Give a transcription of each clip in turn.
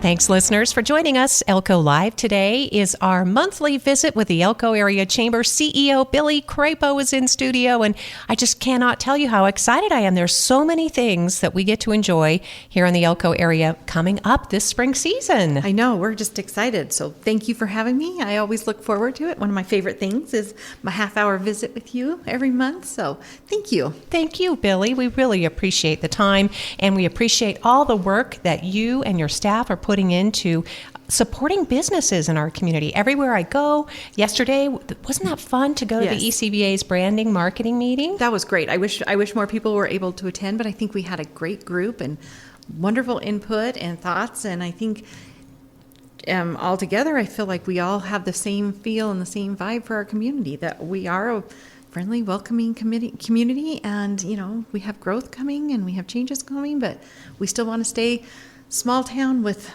Thanks, listeners, for joining us. Elko Live today is our monthly visit with the Elko Area Chamber. CEO Billie Crapo is in studio, and I just cannot tell you how excited I am. There's so many things that we get to enjoy here in the Elko area coming up this spring season. I know, we're just excited. So thank you for having me. I always look forward to it. One of my favorite things is my half-hour visit with you every month. So thank you. Thank you, Billie. We really appreciate the time, and we appreciate all the work that you and your staff are putting into supporting businesses in our community. Everywhere I go, yesterday, wasn't that fun to go to the ECVA's branding marketing meeting? That was great. I wish more people were able to attend, but I think we had a great group and wonderful input and thoughts, and I think all together, I feel like we all have the same feel and the same vibe for our community, that we are a friendly, welcoming community, and, you know, we have growth coming and we have changes coming, but we still want to stay small town with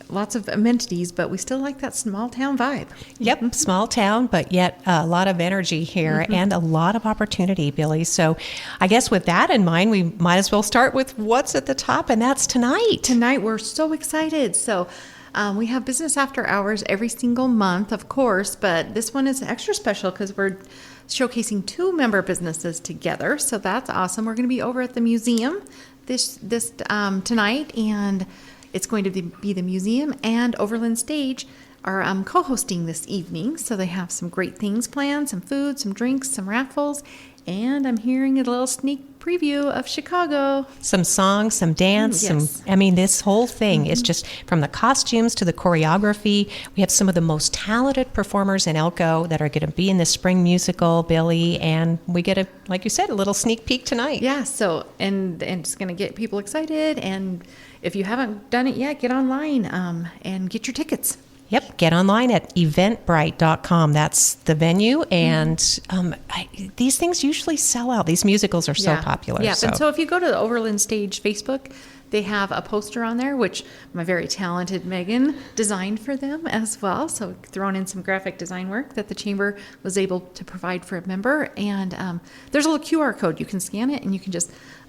lots of amenities, but we still like that small town vibe. Yep, small town, but yet a lot of energy here and a lot of opportunity, Billie. So I guess with that in mind, we might as well start with what's at the top, and that's tonight. Tonight, we're so excited. So we have business after hours every single month, of course, but this one is extra special because we're showcasing two member businesses together. So that's awesome. We're going to be over at the museum this tonight, and it's going to be the museum and Overland Stage are co-hosting this evening. So they have some great things planned, some food, some drinks, some raffles, and I'm hearing a little sneak preview of Chicago. Some songs, some dance, this whole thing is just from the costumes to the choreography. We have some of the most talented performers in Elko that are going to be in the spring musical, Billie, and we get like you said, a little sneak peek tonight. Yeah, so, and it's going to get people excited, and if you haven't done it yet, get online and get your tickets. Yep, get online at eventbrite.com. That's the venue, and these things usually sell out. These musicals are so popular. Yeah, and so if you go to the Overland Stage Facebook, they have a poster on there, which my very talented Megan designed for them as well. So thrown in some graphic design work that the Chamber was able to provide for a member. And there's a little QR code. You can scan it, and you can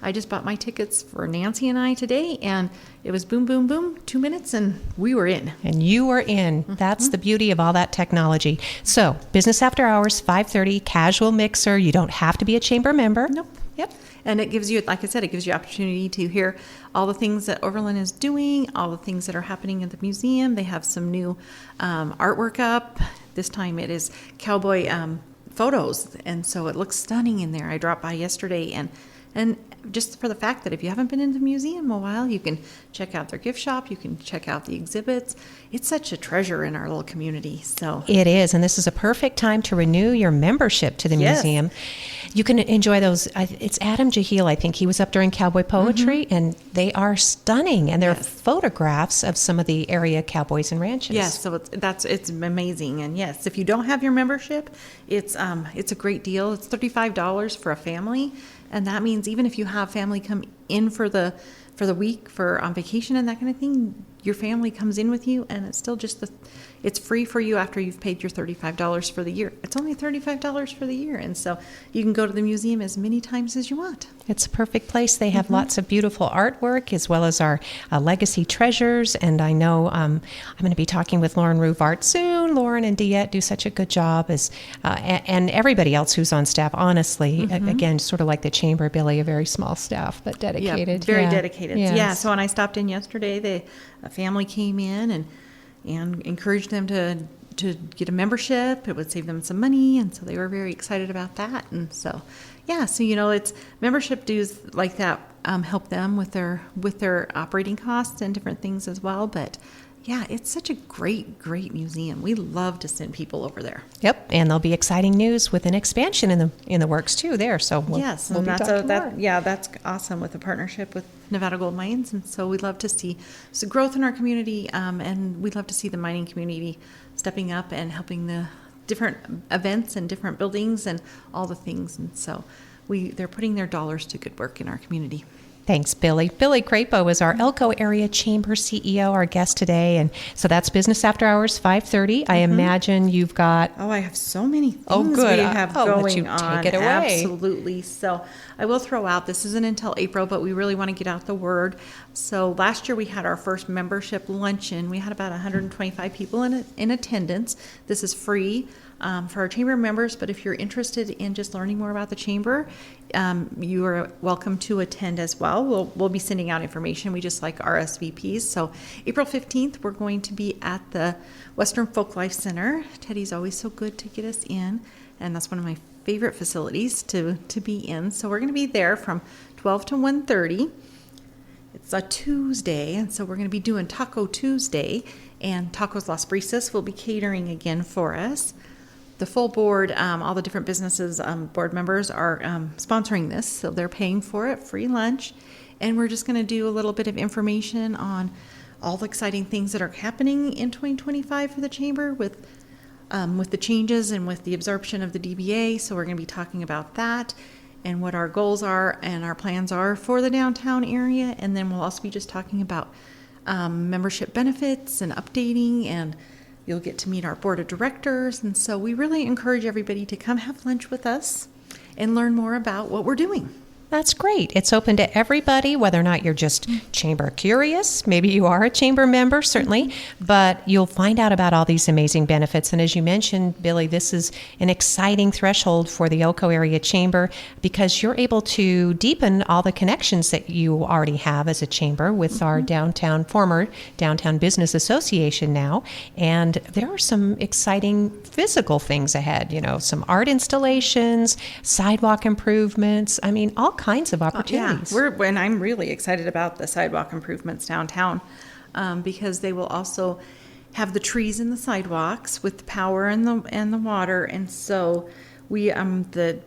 I just bought my tickets for Nancy and I today, and it was boom, boom, boom, 2 minutes, and we were in. And you were in. That's the beauty of all that technology. So business after hours, 5:30, casual mixer. You don't have to be a Chamber member. Nope. Yep. And it gives you, like I said, it gives you opportunity to hear all the things that Overland is doing, all the things that are happening at the museum. They have some new artwork up. This time it is cowboy photos, and so it looks stunning in there. I dropped by yesterday, and just for the fact that if you haven't been in the museum a while, you can check out their gift shop, you can check out the exhibits. It's such a treasure in our little community. So it is, and this is a perfect time to renew your membership to the museum. You can enjoy those. It's Adam Jahil, I think. He was up during Cowboy Poetry, and they are stunning, and they're photographs of some of the area cowboys and ranches. Yes, so it's amazing. And yes, if you don't have your membership, it's a great deal. It's $35 for a family. And that means even if you have family come in for the week for on vacation and that kind of thing, your family comes in with you, and it's still it's free for you after you've paid your $35 for the year. It's only $35 for the year, and so you can go to the museum as many times as you want. It's a perfect place. They have lots of beautiful artwork as well as our legacy treasures, and I know I'm going to be talking with Lauren Ruvart soon. Lauren and Diet do such a good job, and everybody else who's on staff, honestly. Again, sort of like the Chamber, Billie, a very small staff, but dedicated. Very dedicated. Yes. Yeah, so when I stopped in yesterday, a family came in and encouraged them to get a membership. It would save them some money, and so they were very excited about that. And so, it's membership dues like that help them with their operating costs and different things as well. But yeah, it's such a great museum. We love to send people over there. Yep, and there'll be exciting news with an expansion in the works too there. So we'll be talking more. That's awesome with the partnership with Nevada Gold Mines, and so we'd love to see some growth in our community, and we'd love to see the mining community stepping up and helping the different events and different buildings and all the things. And so they're putting their dollars to good work in our community. Thanks, Billy. Billie Crapo is our Elko Area Chamber CEO, our guest today. And so that's Business After Hours, 5:30. I imagine you've got... Oh, I have so many things good. we have I'll let going you on. take it away. Absolutely. So I will throw out, this isn't until April, but we really want to get out the word. So last year we had our first membership luncheon. We had about 125 people in attendance. This is free for our chamber members, but if you're interested in just learning more about the chamber, you are welcome to attend as well. We'll be sending out information. We just like RSVPs. So April 15th, we're going to be at the Western Folk Life Center. Teddy's always so good to get us in, and that's one of my favorite facilities to be in. So we're going to be there from 12 to 1:30. It's a Tuesday, and so we're going to be doing Taco Tuesday, and Tacos Las Brisas will be catering again for us. The full board, all the different businesses, board members are sponsoring this, so they're paying for it, free lunch. And we're just going to do a little bit of information on all the exciting things that are happening in 2025 for the chamber with the changes and with the absorption of the DBA. So we're going to be talking about that and what our goals are and our plans are for the downtown area. And then we'll also be just talking about membership benefits and updating, and you'll get to meet our board of directors. And so we really encourage everybody to come have lunch with us and learn more about what we're doing. That's great. It's open to everybody, whether or not you're just chamber curious. Maybe you are a chamber member, certainly, but you'll find out about all these amazing benefits. And as you mentioned, Billy, this is an exciting threshold for the Elko Area Chamber because you're able to deepen all the connections that you already have as a chamber with our former Downtown Business Association now. And there are some exciting physical things ahead, some art installations, sidewalk improvements. I mean, all kinds of opportunities. And I'm really excited about the sidewalk improvements downtown because they will also have the trees in the sidewalks with the power and the water. And so we the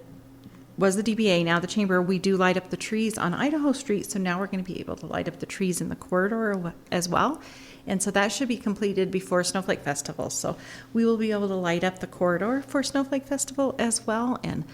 DBA, now the chamber, we do light up the trees on Idaho Street. So now we're going to be able to light up the trees in the corridor as well. And so that should be completed before Snowflake Festival. So we will be able to light up the corridor for Snowflake Festival as well. And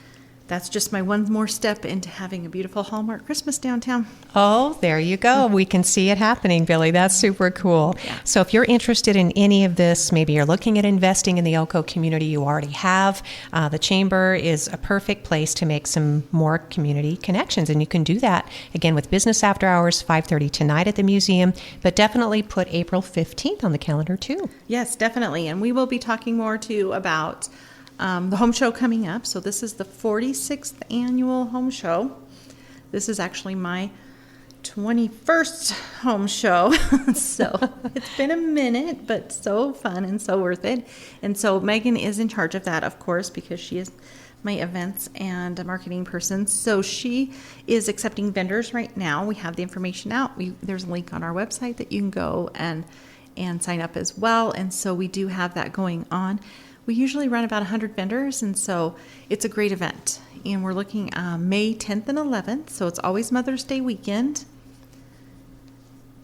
that's just my one more step into having a beautiful Hallmark Christmas downtown. Oh, there you go. We can see it happening, Billy. That's super cool. Yeah. So if you're interested in any of this, maybe you're looking at investing in the Elko community you already have, the Chamber is a perfect place to make some more community connections. And you can do that, again, with Business After Hours, 5:30 tonight at the museum, but definitely put April 15th on the calendar, too. Yes, definitely. And we will be talking more, too, about the home show coming up. So this is the 46th annual home show. This is actually my 21st home show. So it's been a minute, but so fun and so worth it. And so Megan is in charge of that, of course, because she is my events and a marketing person. So she is accepting vendors right now. We have the information out. There's a link on our website that you can go and sign up as well. And so we do have that going on. We usually run about 100 vendors, and so it's a great event. And we're looking May 10th and 11th, so it's always Mother's Day weekend.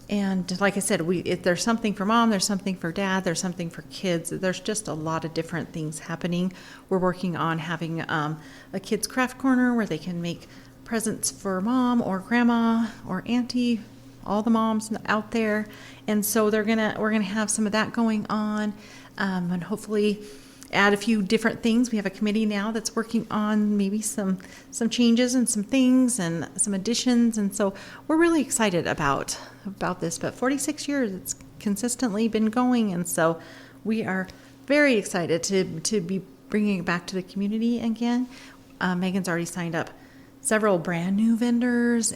And like I said, if there's something for mom, there's something for dad, there's something for kids. There's just a lot of different things happening. We're working on having a kids' craft corner where they can make presents for mom or grandma or auntie, all the moms out there. And so we're gonna have some of that going on, and hopefully add a few different things. We have a committee now that's working on maybe some changes and some things and some additions. And so we're really excited about this. But 46 years, it's consistently been going. And so we are very excited to be bringing it back to the community again. Megan's already signed up several brand new vendors,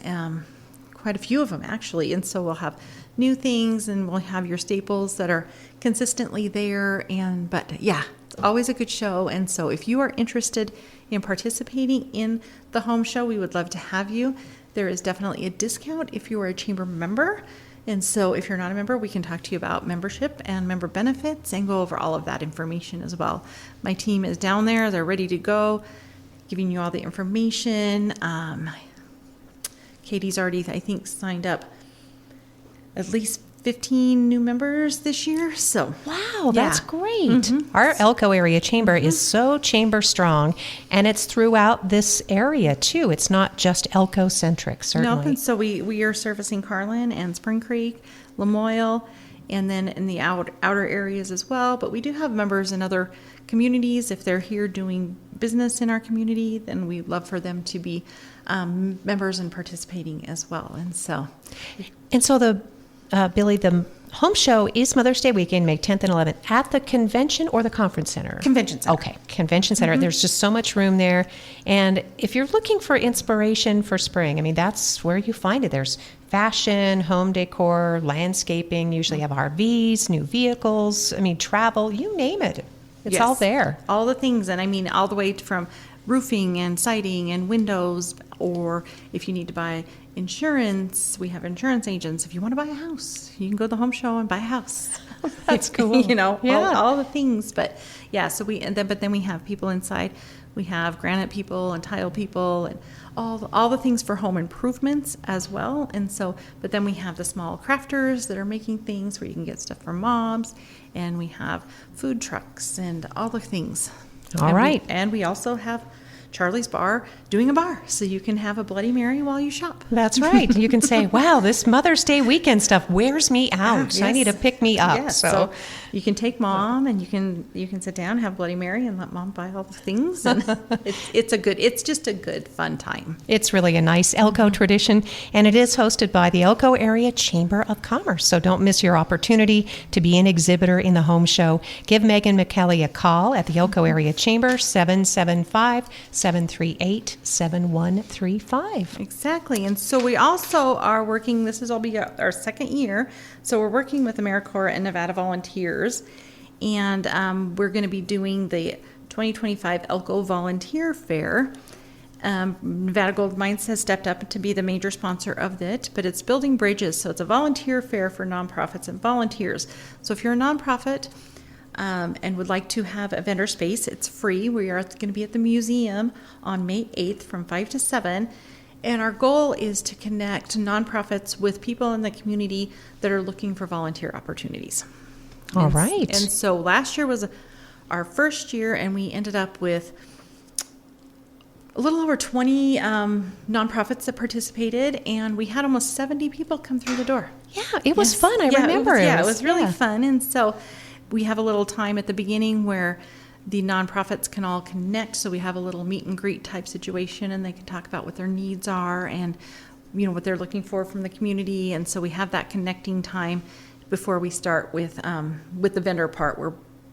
quite a few of them actually. And so we'll have new things and we'll have your staples that are consistently there. But yeah, it's always a good show. And so if you are interested in participating in the home show, we would love to have you. There is definitely a discount if you are a chamber member. And so if you're not a member, we can talk to you about membership and member benefits and go over all of that information as well. My team is down there. They're ready to go, giving you all the information. Katie's already, I think, signed up at least 15 new members this year. So Wow, that's yeah. great. Our Elko area chamber is so chamber strong, and it's throughout this area too. It's not just Elko centric, certainly. Nope. And so we are servicing Carlin and Spring Creek, Lamoille, and then in the outer areas as well. But we do have members in other communities. If they're here doing business in our community, then we'd love for them to be members and participating as well. And so the Billie, the home show is Mother's Day weekend, May 10th and 11th, at the convention or the conference center? Convention center. Okay, convention center. There's just so much room there. And if you're looking for inspiration for spring, I mean, that's where you find it. There's fashion, home decor, landscaping, usually have RVs, new vehicles, I mean, travel, you name it. It's all there. All the things. And I mean, all the way from roofing and siding and windows, or if you need to buy insurance, we have insurance agents. If you want to buy a house, you can go to the home show and buy a house. That's cool. You know, Yeah. all the things. But yeah, so but then we have people inside. We have granite people and tile people and all the things for home improvements as well. And so, but then we have the small crafters that are making things where you can get stuff for moms, and we have food trucks and all the things. All right. And we also have Charlie's Bar doing a bar, so you can have a Bloody Mary while you shop. That's right. You can say, wow, this Mother's Day weekend stuff wears me out. Yes. I need to pick me up. Yes. So you can take mom and you can sit down, have Bloody Mary, and let mom buy all the things. And it's just a good fun time. It's really a nice Elko tradition, and it is hosted by the Elko Area Chamber of Commerce. So don't miss your opportunity to be an exhibitor in the home show. Give Megan McKelly a call at the Elko Area Chamber, 775-738-7135. Exactly. And so we also are working, this will be our second year, so we're working with AmeriCorps and Nevada Volunteers, and we're going to be doing the 2025 Elko Volunteer Fair. Nevada Gold Mines has stepped up to be the major sponsor of it, but it's building bridges, so it's a volunteer fair for nonprofits and volunteers. So if you're a nonprofit and would like to have a vendor space, it's free. We are going to be at the museum on May 8th from 5 to 7. And our goal is to connect nonprofits with people in the community that are looking for volunteer opportunities. All right. And so last year was our first year, and we ended up with a little over 20 nonprofits that participated, and we had almost 70 people come through the door. Yeah, it was fun. I remember it. It was really fun. And so we have a little time at the beginning where the nonprofits can all connect. So we have a little meet and greet type situation, and they can talk about what their needs are and, you know, what they're looking for from the community. And so we have that connecting time before we start with the vendor part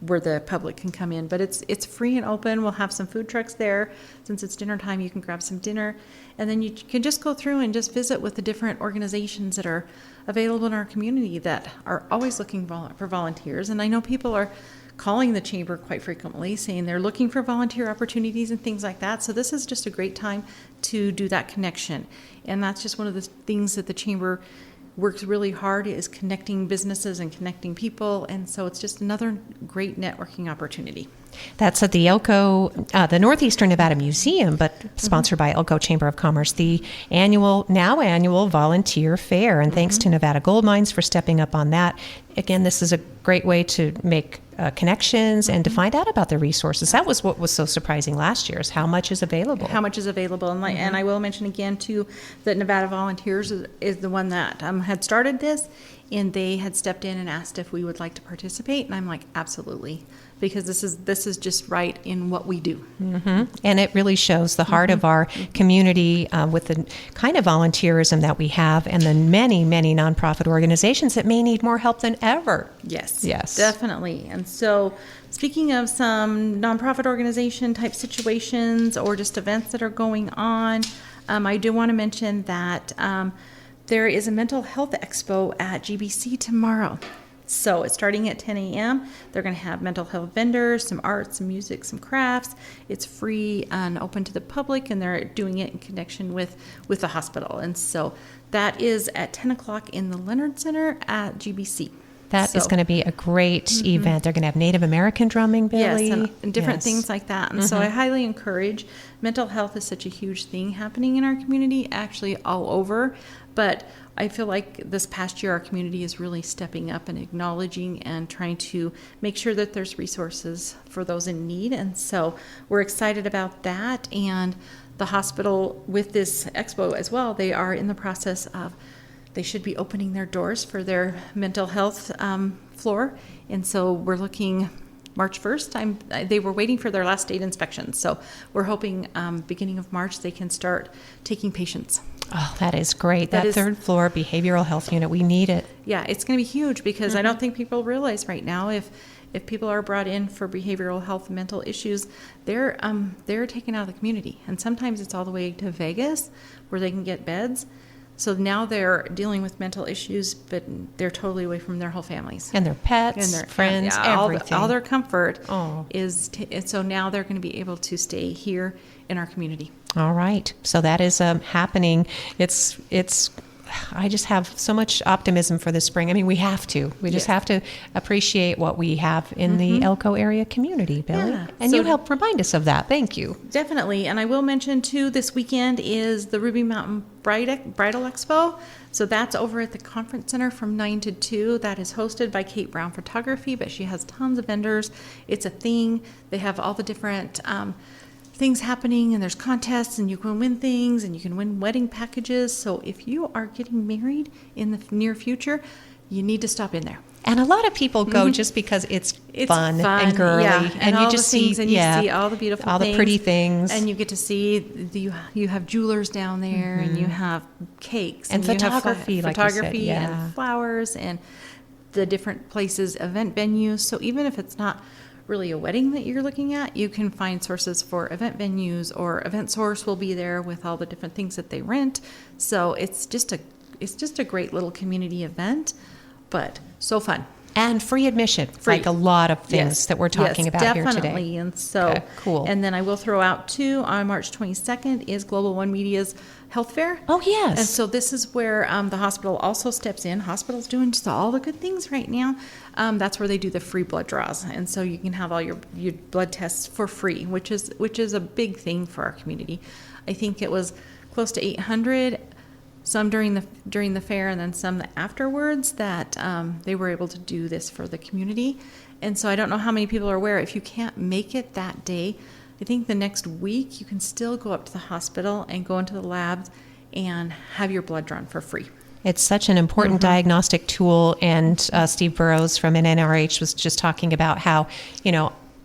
where the public can come in. But it's free and open. We'll have some food trucks there. Since it's dinner time, you can grab some dinner. And then you can just go through and just visit with the different organizations that are available in our community that are always looking for volunteers. And I know people are calling the chamber quite frequently saying they're looking for volunteer opportunities and things like that. So this is just a great time to do that connection. And that's just one of the things that the chamber works really hard, is connecting businesses and connecting people. And so it's just another great networking opportunity. That's at the Elko, the Northeastern Nevada Museum, but sponsored by Elko Chamber of Commerce, the annual volunteer fair. And thanks to Nevada Gold Mines for stepping up on that. Again, this is a great way to make connections and to find out about the resources. That was what was so surprising last year, is how much is available. How much is available. And, and I will mention again, too, that Nevada Volunteers is the one that had started this, and they had stepped in and asked if we would like to participate. And I'm like, absolutely, because this is just right in what we do. And it really shows the heart of our community with the kind of volunteerism that we have, and the many, many nonprofit organizations that may need more help than ever. Yes, Yes. definitely. And so, speaking of some nonprofit organization type situations or just events that are going on, I do want to mention that there is a mental health expo at GBC tomorrow. So it's starting at 10 a.m. They're going to have mental health vendors, some art, some music, some crafts. It's free and open to the public, and they're doing it in connection with the hospital. And so that is at 10 o'clock in the Leonard Center at GBC. That is going to be a great event. They're going to have Native American drumming, Billy. Yes, and different Yes. things like that. And so I highly encourage, mental health is such a huge thing happening in our community, actually all over. But I feel like this past year, our community is really stepping up and acknowledging and trying to make sure that there's resources for those in need. And so we're excited about that. And the hospital, with this expo as well, they are in the process of, they should be opening their doors for their mental health floor. And so we're looking March 1st. They were waiting for their last state inspection. So we're hoping beginning of March they can start taking patients. Oh, that is great. That third floor behavioral health unit, we need it. Yeah, it's going to be huge because I don't think people realize right now if people are brought in for behavioral health and mental issues, they're taken out of the community. And sometimes it's all the way to Vegas where they can get beds. So now they're dealing with mental issues, but they're totally away from their whole families. And their pets, and their friends, everything. All their comfort is, so now they're going to be able to stay here in our community. All right. So that is happening. I just have so much optimism for the spring. I mean, we have to. We just have to appreciate what we have in the Elko area community, Billy. Yeah. And you helped remind us of that. Thank you. Definitely. And I will mention, too, this weekend is the Ruby Mountain Bridal Expo. So that's over at the Conference Center from 9 to 2. That is hosted by Kate Brown Photography, but she has tons of vendors. It's a thing. They have all the different things happening, and there's contests, and you can win things, and you can win wedding packages. So if you are getting married in the near future, you need to stop in there. And a lot of people go just because it's fun and girly, and you just see, and you see all the beautiful, all the pretty things, and you get to see you have jewelers down there, and you have cakes and photography, you have photography and flowers and the different places, event venues. So even if it's not really a wedding that you're looking at, you can find sources for event venues, or Event Source will be there with all the different things that they rent. So it's just a great little community event, but so fun. And free admission, like a lot of things that we're talking about here today. Definitely. And so, cool. And then I will throw out too, on March 22nd is Global One Media's Health Fair. Oh, yes. And so this is where the hospital also steps in. Hospital's doing just all the good things right now. That's where they do the free blood draws. And so you can have all your blood tests for free, which is a big thing for our community. I think it was close to 800, some during the fair, and then some afterwards, that they were able to do this for the community. And so I don't know how many people are aware. If you can't make it that day, I think the next week you can still go up to the hospital and go into the labs and have your blood drawn for free. It's such an important diagnostic tool, and Steve Burrows from NNRH was just talking about how,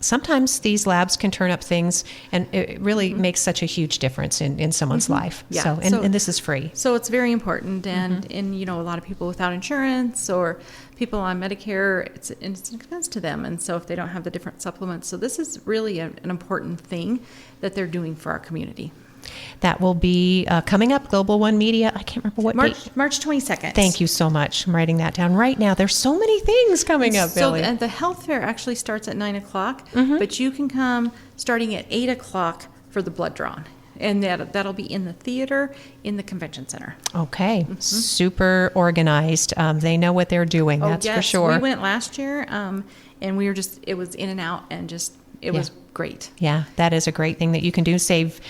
sometimes these labs can turn up things, and it really makes such a huge difference in someone's life. Yeah. So, and this is free. So it's very important, and a lot of people without insurance or people on Medicare, it's an expense to them, and so if they don't have the different supplements, so this is really an important thing that they're doing for our community. That will be coming up, Global One Media. I can't remember what date. March 22nd. Thank you so much. I'm writing that down right now. There's so many things coming up, Billy. So the health fair actually starts at 9 o'clock, but you can come starting at 8 o'clock for the blood drawn. And that'll be in the theater in the convention center. Okay. Super organized. They know what they're doing. That's for sure. We went last year, and we were it was in and out, and it was great. Yeah, that is a great thing that you can do. Save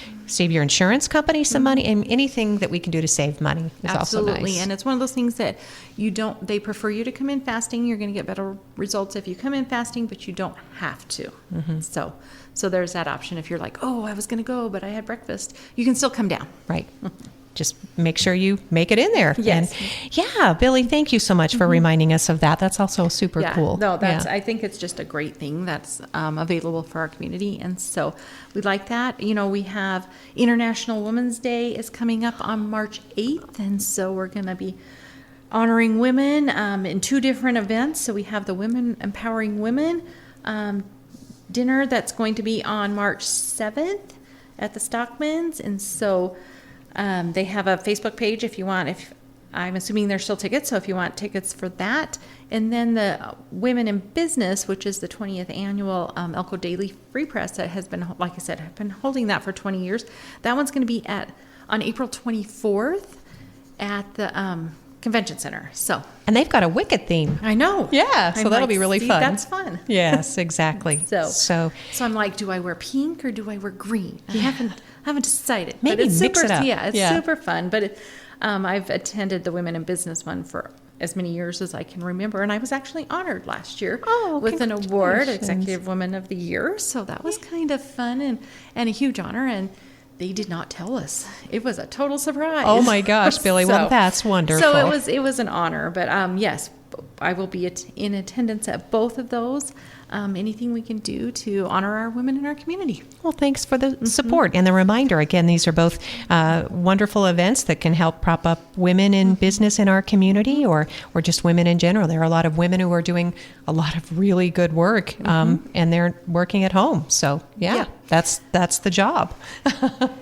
your insurance company some money, and anything that we can do to save money is also nice. And it's one of those things that they prefer you to come in fasting. You're going to get better results if you come in fasting, but you don't have to. So there's that option. If you're like, oh, I was going to go, but I had breakfast, you can still come down. Right. Just make sure you make it in there. Yes. And Billy, thank you so much for reminding us of that. That's also super cool. No, I think it's just a great thing that's available for our community. And so we like that. We have International Women's Day is coming up on March 8th. And so we're going to be honoring women in two different events. So we have the Women Empowering Women dinner that's going to be on March 7th at the Stockmans. And so they have a Facebook page if you want. I'm assuming there's still tickets, so if you want tickets for that. And then the Women in Business, which is the 20th annual Elko Daily Free Press that has been, like I said, I've been holding that for 20 years. That one's going to be on April 24th at the convention center. So, And they've got a Wicked theme. I know. Yeah, so I'm that'll like, be really "See, fun. That's fun." Yes, exactly. So I'm like, do I wear pink or do I wear green? I haven't decided. Maybe but it's mix super, it up. Yeah, it's Yeah. super fun. But I've attended the Women in Business one for as many years as I can remember, and I was actually honored last year with an award, congratulations. Executive Woman of the Year. So that was kind of fun and a huge honor. And they did not tell us. It was a total surprise. Oh my gosh, Billie. Well, that's wonderful. So it was an honor. But yes, I will be in attendance at both of those. Anything we can do to honor our women in our community. Well, thanks for the support and the reminder. Again, these are both wonderful events that can help prop up women in business in our community, or just women in general. There are a lot of women who are doing a lot of really good work, and they're working at home. So, yeah. That's the job.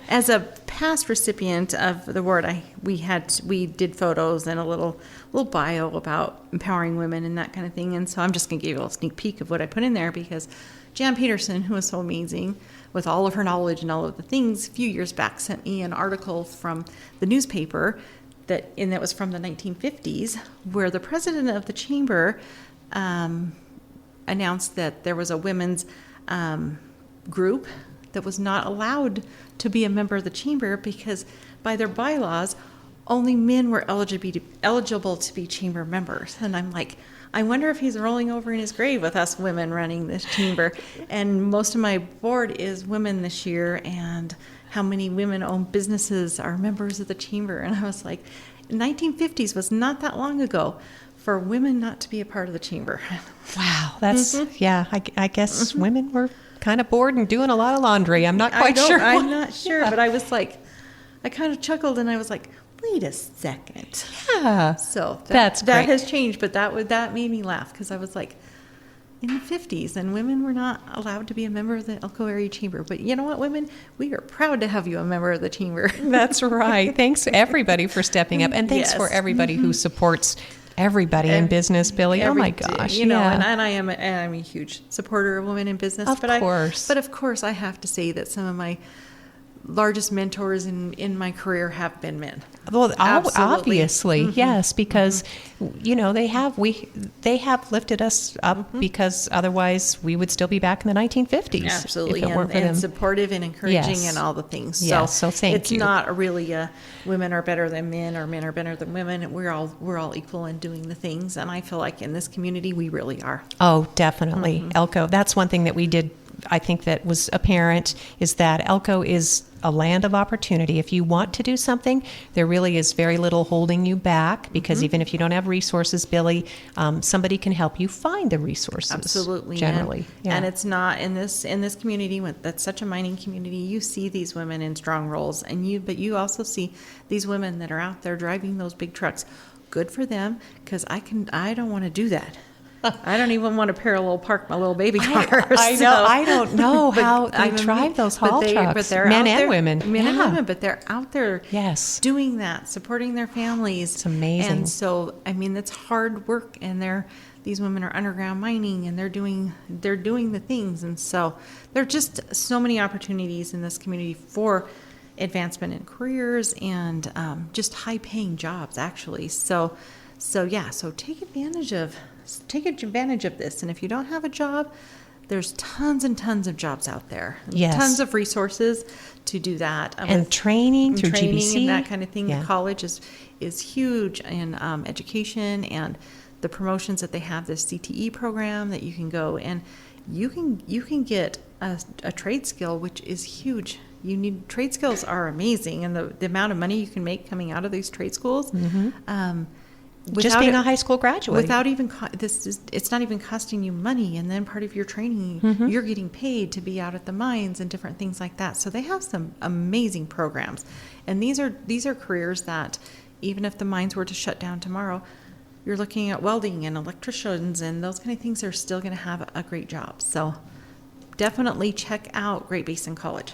As a past recipient of the award, we did photos and a little bio about empowering women and that kind of thing. And so I'm just going to give you a little sneak peek of what I put in there, because Jan Peterson, who was so amazing with all of her knowledge and all of the things, a few years back sent me an article from the newspaper that was from the 1950s, where the president of the chamber announced that there was a women's group that was not allowed to be a member of the chamber because by their bylaws, only men were eligible to be chamber members. And I'm like, I wonder if he's rolling over in his grave with us women running this chamber. And most of my board is women this year, and how many women-owned businesses are members of the chamber. And I was like, 1950s was not that long ago for women not to be a part of the chamber. Wow, that's, I guess women were kind of bored and doing a lot of laundry. I'm not quite sure. I'm not sure, but I was like, I kind of chuckled and I was like, wait a second. Yeah. So that's that great. has changed, but that made me laugh, because I was like, in the 50s, and women were not allowed to be a member of the Elko Area Chamber. But you know what, women? We are proud to have you a member of the chamber. That's right. Thanks everybody for stepping up, and thanks for everybody who supports everybody in business, Billie. Oh my gosh. And I am a huge supporter of women in business. Of course. But of course, I have to say that some of my largest mentors in my career have been men. Well, Absolutely. Obviously, yes, because they have lifted us up, because otherwise we would still be back in the 1950s. Absolutely, if it weren't for and them. supportive and encouraging Yes. and all the things. Yes, so thank it's you. not really women are better than men or men are better than women. We're all equal in doing the things, and I feel like in this community we really are. Oh, definitely. Elko. That's one thing that we did, I think, that was apparent, is that Elko is a land of opportunity. If you want to do something, there really is very little holding you back, because even if you don't have resources, Billie, somebody can help you find the resources. Absolutely, Generally. And it's not in this community that's such a mining community. You see these women in strong roles, but you also see these women that are out there driving those big trucks. Good for them, because I don't want to do that. I don't even want to parallel park my little baby car. I know. I don't know how they drive those haul trucks. But they're men out and there, women. Men and women, but they're out there Yes. doing that, supporting their families. It's amazing. And so, it's hard work, and these women are underground mining, and they're doing the things. And so there are just so many opportunities in this community for advancement in careers and just high-paying jobs, actually. So take advantage of this. And if you don't have a job, there's tons and tons of jobs out there. Yes. Tons of resources to do that. And training through GBC. And that kind of thing. Yeah. The college is huge in education, and the promotions that they have, this CTE program that you can go, and you can get a trade skill, which is huge. Trade skills are amazing, and the amount of money you can make coming out of these trade schools. Just being a high school graduate. Without even it's not even costing you money, and then part of your training, you're getting paid to be out at the mines and different things like that. So they have some amazing programs, and these are careers that even if the mines were to shut down tomorrow, you're looking at welding and electricians and those kind of things. They're still going to have a great job. So definitely check out Great Basin College.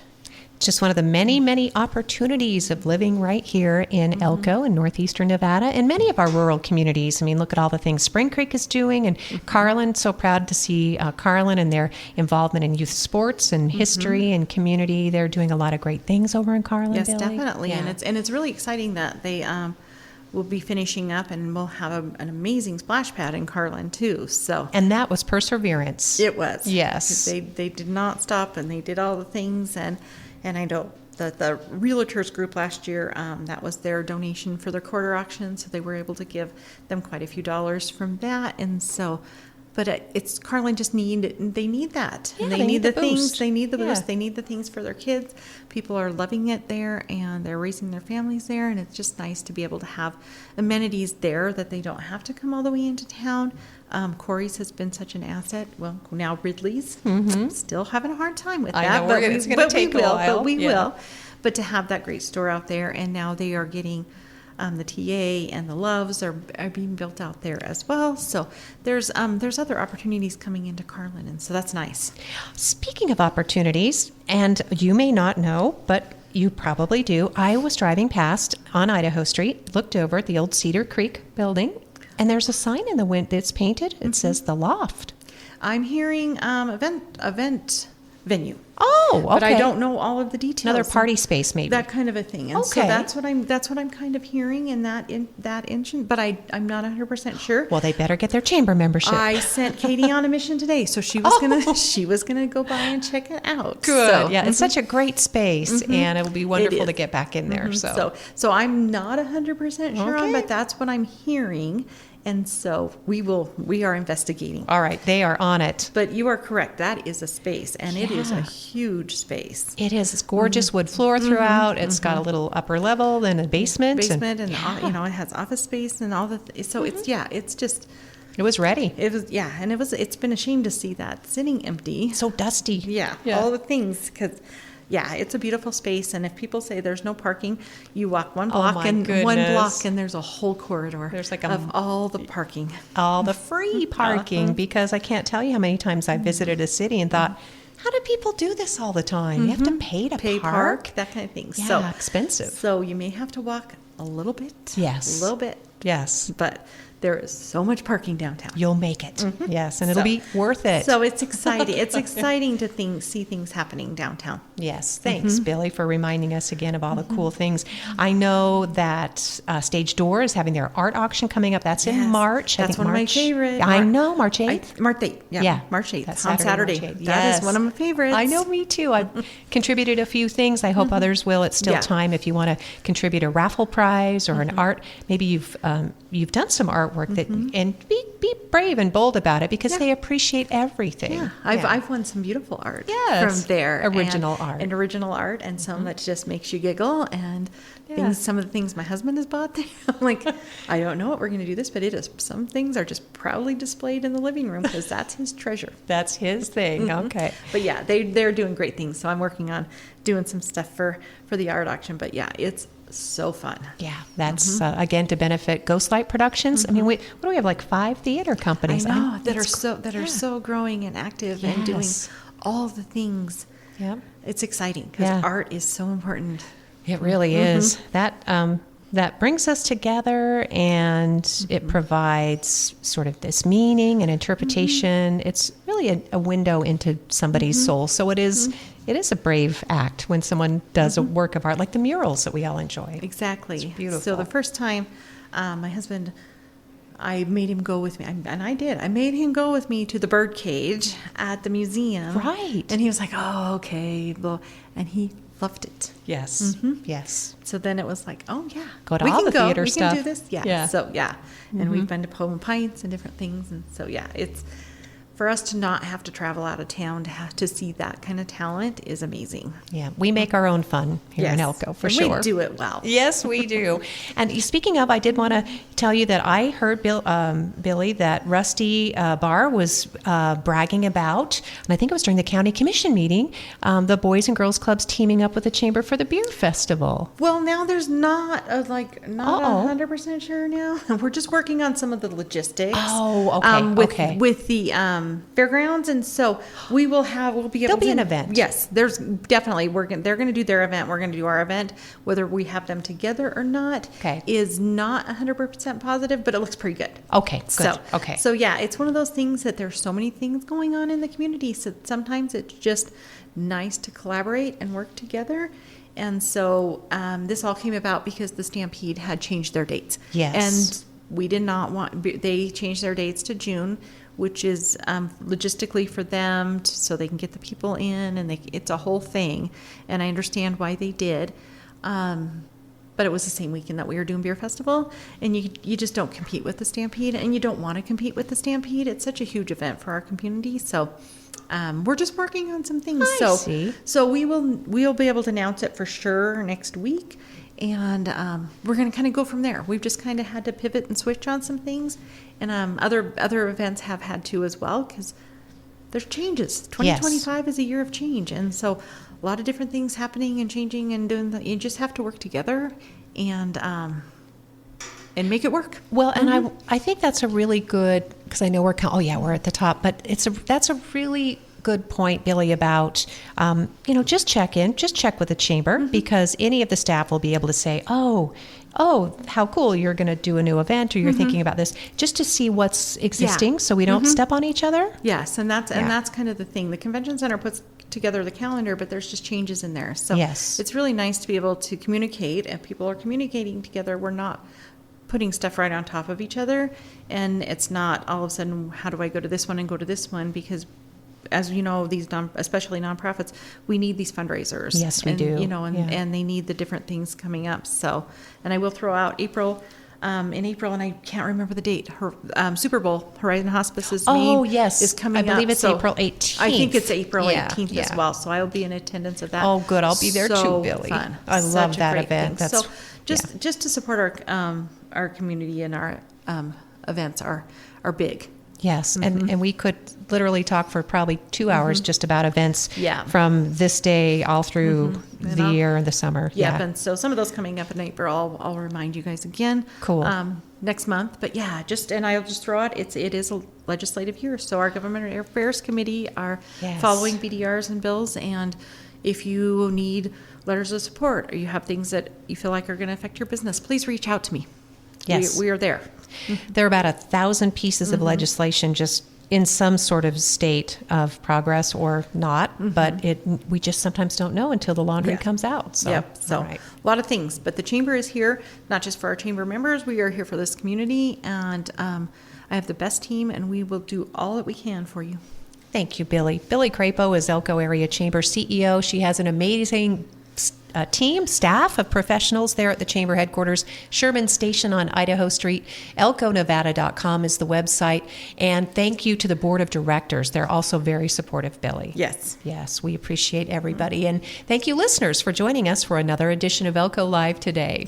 Just one of the many, many opportunities of living right here in Elko in northeastern Nevada, and many of our rural communities. I mean, look at all the things Spring Creek is doing, and Carlin, so proud to see Carlin and their involvement in youth sports and history and community. They're doing a lot of great things over in Carlin. Yes, Billie. definitely. Yeah. And it's really exciting that they we'll be finishing up, and we'll have an amazing splash pad in Carlin too. So And that was perseverance. it was. Yes. They did not stop, and they did all the things, and I know that the realtors group last year, that was their donation for their quarter auction, so they were able to give them quite a few dollars from that, and so. But it's Carlin just they need that. Yeah, And they need the the things. boost. They need the Yeah. boost. They need the things for their kids. People are loving it there, and they're raising their families there. And it's just nice to be able to have amenities there that they don't have to come all the way into town. Corey's has been such an asset. Well, now Ridley's still having a hard time with I that. know, but it's gonna take a while. But we Yeah. will. But to have that great store out there, and now they are getting. The TA and the Loves are being built out there as well. So there's other opportunities coming into Carlin, and so that's nice. Speaking of opportunities, and you may not know, but you probably do, I was driving past on Idaho Street, looked over at the old Cedar Creek building, and there's a sign in the wind that's painted. It says The Loft. I'm hearing event venue. Oh, okay. But I don't know all of the details. Another party space, maybe. That kind of a thing. And so Okay. that's what I'm kind of hearing in that engine, but I'm not 100% sure. Well, they better get their chamber membership. I sent Katie on a mission today, so she was gonna go by and check it out. Good. So, Yeah, it's such a great space, and it'll be wonderful is. to get back in there. So I'm not 100% sure on, Okay. but that's what I'm hearing, and so we are investigating. All right, they are on it. But you are correct. That is a space, and it is a Yeah. huge space. It is. It's gorgeous wood floor throughout. It's got a little upper level, then a basement. Basement, and yeah. it has office space and all the. So it's just. It was ready. It's been a shame to see that sitting empty. So dusty. Yeah, all the things, because it's a beautiful space, and if people say there's no parking, you walk one block my and goodness. there's a whole corridor. There's like of all the parking. All the free parking, because I can't tell you how many times I visited a city and thought, how do people do this all the time? You have to pay to park? that kind of thing. Yeah, So expensive. So you may have to walk a little bit. Yes. A little bit. Yes. But there is so much parking downtown. You'll make it. Yes, and it'll So- be worth it. So it's exciting. It's exciting to see things happening downtown. Yes, thanks, Billy, for reminding us again of all the cool things. I know that Stage Door is having their art auction coming up. That's in Yes, March. I that's think one of my March- favorite. I know, March 8th. March 8th. Yeah, March 8th. that's On Saturday. March 8th. That Yes. is one of my favorites. I know, me too. I've contributed a few things. I hope others will. It's still Yeah. time if you want to contribute a raffle prize or an art. Maybe you've done some artwork that, and be brave and bold about it, because Yeah. they appreciate everything. Yeah, I've won some beautiful art Yes. from there. Original art. And original art, and some that just makes you giggle, and things. Some of the things my husband has bought there. I'm like, I don't know what we're going to do this, but it is. Some things are just proudly displayed in the living room because that's his treasure. That's his thing. Okay. But yeah, they're doing great things. So I'm working on doing some stuff for the art auction. But yeah, it's so fun. Yeah, that's again to benefit Ghostlight Productions. I mean, what do we have? Like 5 theater companies I know that it's- are so growing and active and doing Yes. all the things. Yep. It's exciting because Yeah. art is so important. It really is. That brings us together, and it provides sort of this meaning and interpretation. It's really a window into somebody's soul. So it is a brave act when someone does a work of art, like the murals that we all enjoy. Exactly. It's beautiful. So the first time, my husband, I made him go with me, and I did. I made him go with me to the bird cage at the museum. Right. And he was like, "Oh, okay," and he loved it. Yes. Yes. So then it was like, "Oh yeah, Go to we all can the go. theater we stuff. can do this." Yeah. Yeah. So yeah, and we've been to Pullman Pints and different things, and so yeah, it's. For us to not have to travel out of town to see that kind of talent is amazing. Yeah. We make our own fun here in Elko, for And sure. we do it well. Yes, we do. And speaking of, I did want to tell you that I heard, Billy, that Rusty Barr was bragging about, and I think it was during the county commission meeting, the Boys and Girls Clubs teaming up with the Chamber for the Beer Festival. Well, now there's not Uh-oh. 100% sure now. We're just working on some of the logistics. Oh, okay, with the fairgrounds, and so we'll be able. There'll be to, an event. Yes, there's definitely. They're going to do their event. We're going to do our event. Whether we have them together or not, is not 100% positive, but it looks pretty good. Okay, good. So yeah, it's one of those things that there's so many things going on in the community. So sometimes it's just nice to collaborate and work together. And so this all came about because the Stampede had changed their dates. Yes. And we did not want, they changed their dates to June, which is logistically for them so they can get the people in, and it's a whole thing. And I understand why they did. But it was the same weekend that we were doing Beer Festival, and you just don't compete with the Stampede, and you don't want to compete with the Stampede. It's such a huge event for our community, so we're just working on some things. I see. So we'll be able to announce it for sure next week, and we're going to kind of go from there. We've just kind of had to pivot and switch on some things, and other events have had to as well, because there's changes. 2025 is a year of change, and so a lot of different things happening and changing and doing. You just have to work together and make it work. Well, and I think that's a really good, because I know we're at the top, but that's a really good point, Billie, about just check with the chamber, because any of the staff will be able to say, oh, how cool, you're going to do a new event, or you're thinking about this, just to see what's existing, so we don't step on each other. Yes, and that's kind of the thing. The convention center puts together the calendar, but there's just changes in there. So yes, it's really nice to be able to communicate, and people are communicating together. We're not putting stuff right on top of each other, and it's not all of a sudden, how do I go to this one and go to this one? Because as you know, these especially nonprofits, we need these fundraisers. Yes, we do. And they need the different things coming up. So, and I will throw out April. In April, and I can't remember the date. Her Super Bowl, Horizon Hospice's name is coming up. I believe it's April 18th. I think it's April 18th as well. So I will be in attendance of that. Oh, good. I'll be there too, Billie. Fun. I love that event. So just to support our community, and our events are big. Yes, and we could literally talk for probably 2 hours just about events from this day all through the year and the summer. Yep, and so some of those coming up in April, I'll remind you guys again. Cool. Next month, but and I'll just throw out, it is a legislative year, so our Government Affairs Committee are following BDRs and bills, and if you need letters of support, or you have things that you feel like are going to affect your business, please reach out to me. Yes. We are there. There are about 1,000 pieces of legislation just in some sort of state of progress or not, but we just sometimes don't know until the laundry comes out. So, a lot of things. But the chamber is here, not just for our chamber members. We are here for this community, and I have the best team, and we will do all that we can for you. Thank you, Billie. Billie Crapo is Elko Area Chamber CEO. She has an amazing staff of professionals there at the chamber headquarters, Sherman Station on Idaho Street. ElkoNevada.com is the website. And thank you to the board of directors. They're also very supportive, Billie. Yes. Yes, we appreciate everybody. And thank you, listeners, for joining us for another edition of Elko Live today.